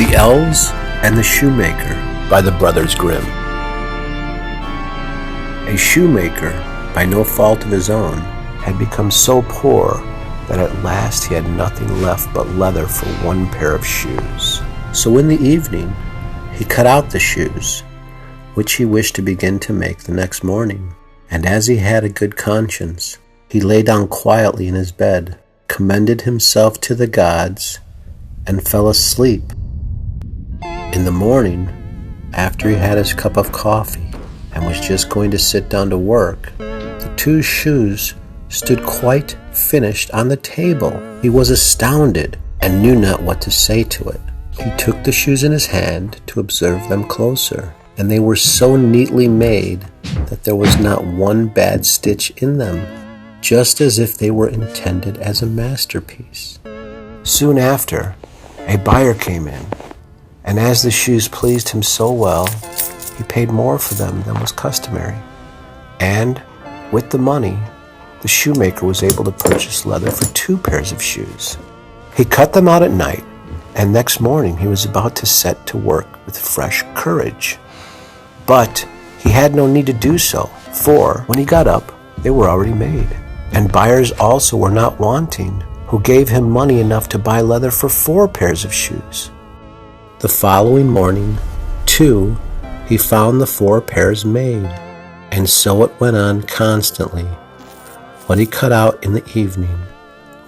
The Elves and the Shoemaker by the Brothers Grimm. A shoemaker, by no fault of his own, had become so poor that at last he had nothing left but leather for one pair of shoes. So in the evening he cut out the shoes, which he wished to begin to make the next morning. And as he had a good conscience, he lay down quietly in his bed, commended himself to the gods, and fell asleep. In the morning, after he had his cup of coffee and was just going to sit down to work, the two shoes stood quite finished on the table. He was astounded and knew not what to say to it. He took the shoes in his hand to observe them closer, and they were so neatly made that there was not one bad stitch in them, just as if they were intended as a masterpiece. Soon after, a buyer came in, and as the shoes pleased him so well, he paid more for them than was customary. And with the money, the shoemaker was able to purchase leather for 2 pairs of shoes. He cut them out at night, and next morning he was about to set to work with fresh courage. But he had no need to do so, for when he got up, they were already made. And buyers also were not wanting, who gave him money enough to buy leather for 4 pairs of shoes. The following morning, too, he found the 4 pairs made, and so it went on constantly. What he cut out in the evening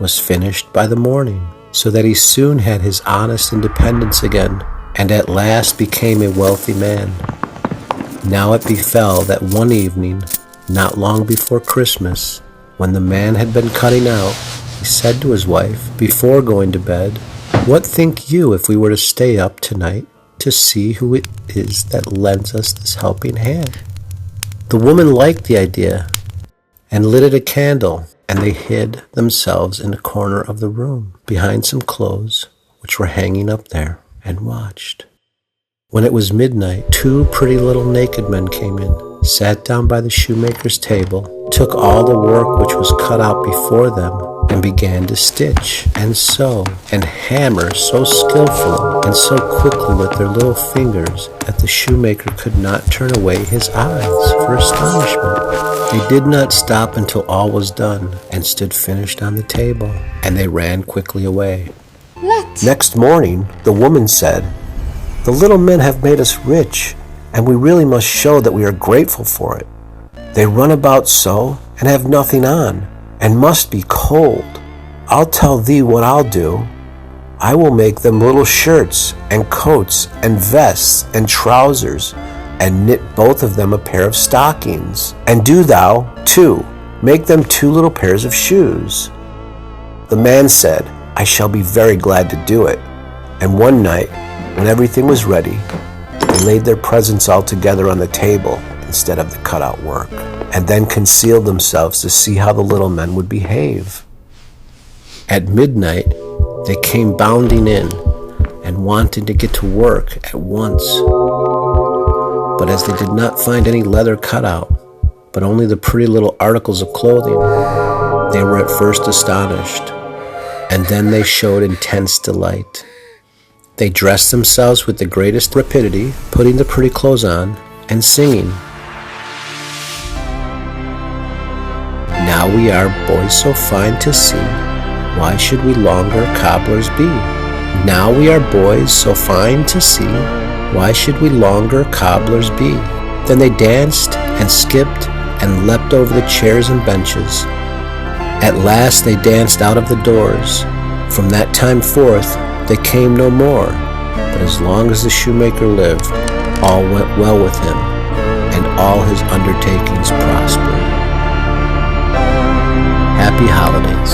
was finished by the morning, so that he soon had his honest independence again, and at last became a wealthy man. Now it befell that one evening, not long before Christmas, when the man had been cutting out, he said to his wife, before going to bed, "What think you if we were to stay up tonight to see who it is that lends us this helping hand?" The woman liked the idea and lit a candle, and they hid themselves in a corner of the room behind some clothes which were hanging up there, and watched. When it was midnight, 2 pretty little naked men came in, sat down by the shoemaker's table, took all the work which was cut out before them, and began to stitch and sew and hammer so skillfully and so quickly with their little fingers that the shoemaker could not turn away his eyes for astonishment. They did not stop until all was done and stood finished on the table, and they ran quickly away. Next morning, the woman said, "The little men have made us rich, and we really must show that we are grateful for it. They run about so and have nothing on, and must be cold. I'll tell thee what I'll do. I will make them little shirts and coats and vests and trousers, and knit both of them a pair of stockings. And do thou, too, make them 2 little pairs of shoes." The man said, "I shall be very glad to do it." And one night, when everything was ready, they laid their presents all together on the table instead of the cutout work, and then concealed themselves to see how the little men would behave. At midnight, they came bounding in and wanted to get to work at once. But as they did not find any leather cut out, but only the pretty little articles of clothing, they were at first astonished, and then they showed intense delight. They dressed themselves with the greatest rapidity, putting the pretty clothes on and singing, "Now we are boys so fine to see, why should we longer cobblers be? Now we are boys so fine to see, why should we longer cobblers be?" Then they danced and skipped and leapt over the chairs and benches. At last they danced out of the doors. From that time forth they came no more, but as long as the shoemaker lived, all went well with him, and all his undertakings prospered. Happy holidays.